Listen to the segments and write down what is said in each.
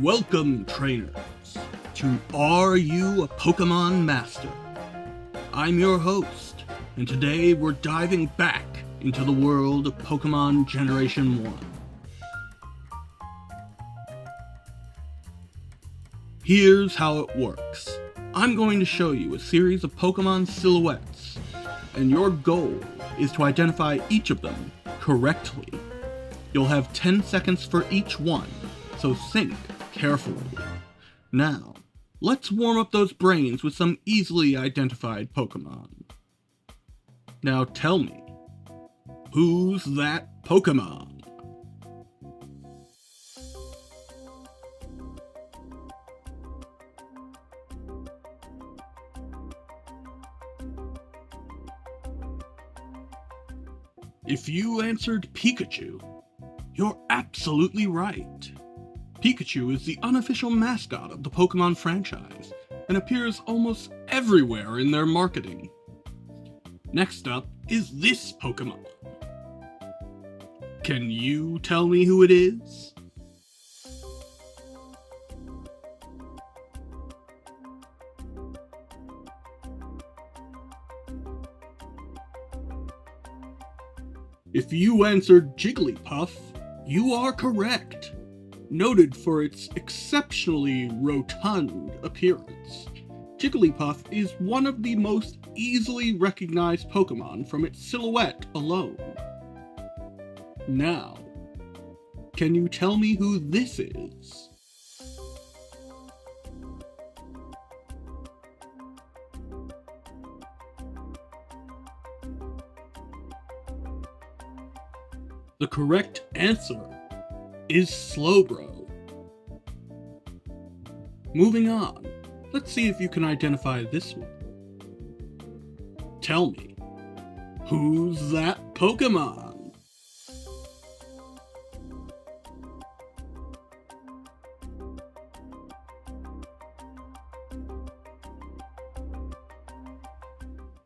Welcome, trainers, to Are You a Pokémon Master? I'm your host, and today we're diving back into the world of Pokémon Generation 1. Here's how it works. I'm going to show you a series of Pokémon silhouettes, and your goal is to identify each of them correctly. You'll have 10 seconds for each one, so think carefully. Now, let's warm up those brains with some easily identified Pokémon. Now tell me, who's that Pokémon? If you answered Pikachu, you're absolutely right. Pikachu is the unofficial mascot of the Pokémon franchise and appears almost everywhere in their marketing. Next up is this Pokémon. Can you tell me who it is? If you answered Jigglypuff, you are correct. Noted for its exceptionally rotund appearance, Jigglypuff is one of the most easily recognized Pokémon from its silhouette alone. Now, can you tell me who this is? The correct answer is Slowbro. Moving on, let's see if you can identify this one. Tell me, who's that Pokémon?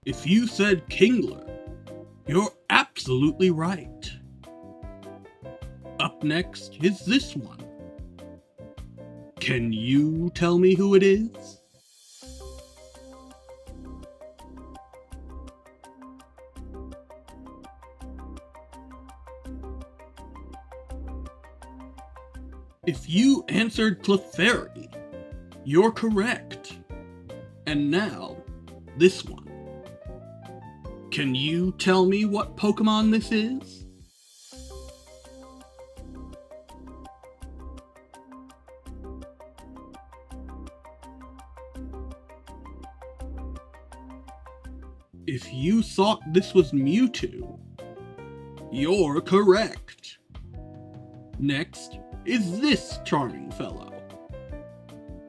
If you said Kingler, you're absolutely right. Up next is this one. Can you tell me who it is? If you answered Clefairy, you're correct. And now, this one. Can you tell me what Pokémon this is? If you thought this was Mewtwo, you're correct. Next is this charming fellow.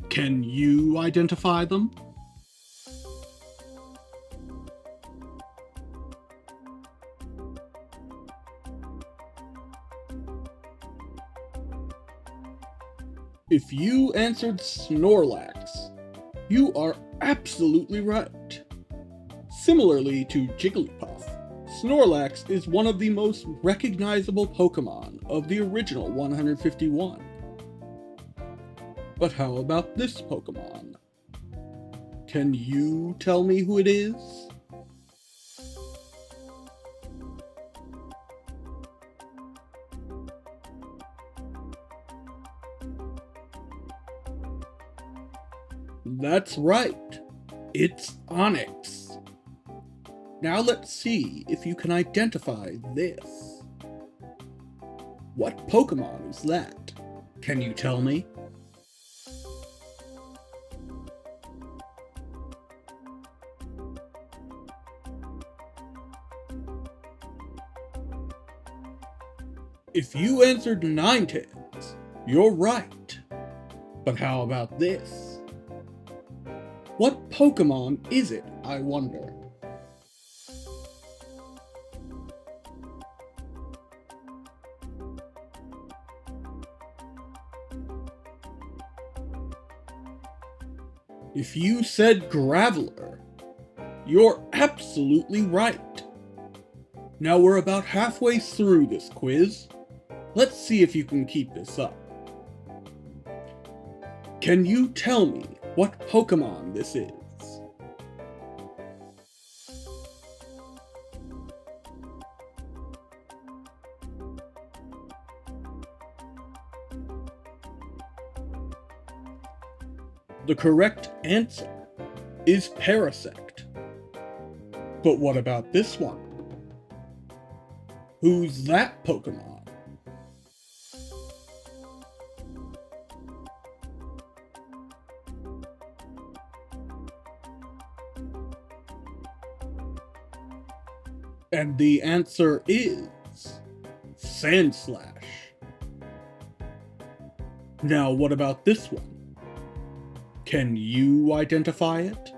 Can you identify them? If you answered Snorlax, you are absolutely right. Similarly to Jigglypuff, Snorlax is one of the most recognizable Pokémon of the original 151. But how about this Pokémon? Can you tell me who it is? That's right, it's Onix. Now let's see if you can identify this. What Pokémon is that? Can you tell me? If you answered Ninetales, you're right. But how about this? What Pokémon is it, I wonder? If you said Graveler, you're absolutely right. Now we're about halfway through this quiz. Let's see if you can keep this up. Can you tell me what Pokémon this is? The correct answer is Parasect. But what about this one? Who's that Pokémon? And the answer is Sandslash. Now what about this one? Can you identify it?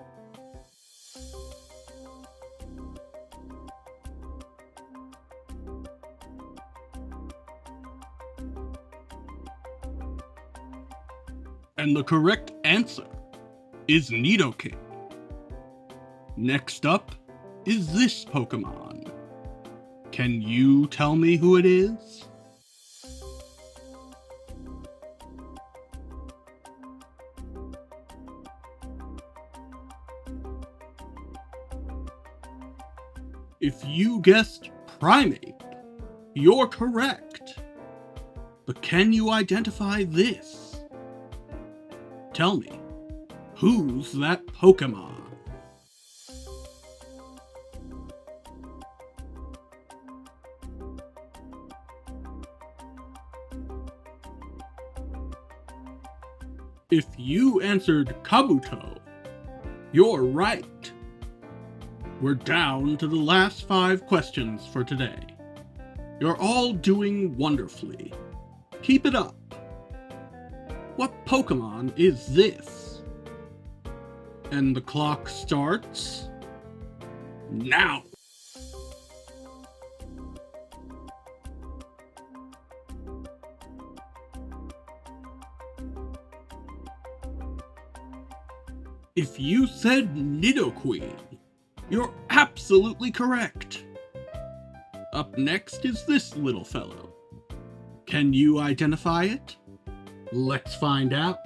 And the correct answer is Nidoking. Next up is this Pokémon. Can you tell me who it is? If you guessed Primate, you're correct. But can you identify this? Tell me, who's that Pokémon? If you answered Kabuto, you're right. We're down to the last 5 questions for today. You're all doing wonderfully. Keep it up. What Pokémon is this? And the clock starts now. If you said Nidoqueen, you're absolutely correct. Up next is this little fellow. Can you identify it? Let's find out.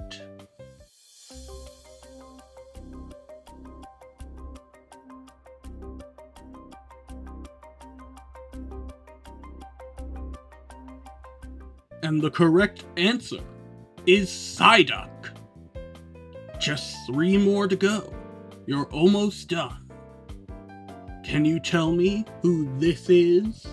And the correct answer is Psyduck. Just 3 more to go. You're almost done. Can you tell me who this is?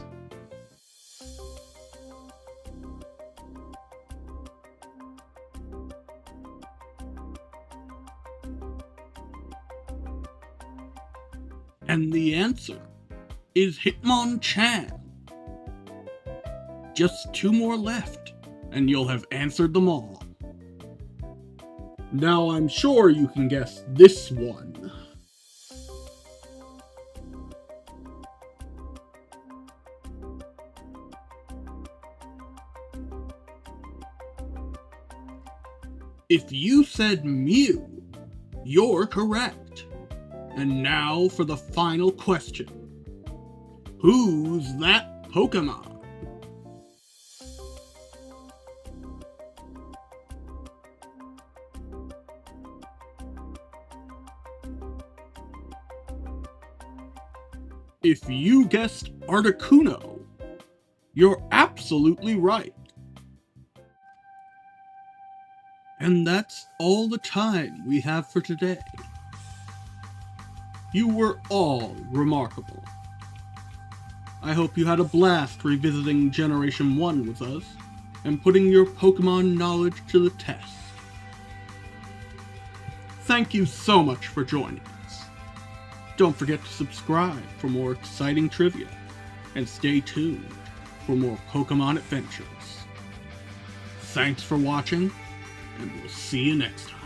And the answer is Hitmonchan. Just 2 more left, and you'll have answered them all. Now I'm sure you can guess this one. If you said Mew, you're correct. And now for the final question. Who's that Pokémon? If you guessed Articuno, you're absolutely right. And that's all the time we have for today. You were all remarkable. I hope you had a blast revisiting Generation 1 with us and putting your Pokemon knowledge to the test. Thank you so much for joining us. Don't forget to subscribe for more exciting trivia, and stay tuned for more Pokemon adventures. Thanks for watching, and we'll see you next time.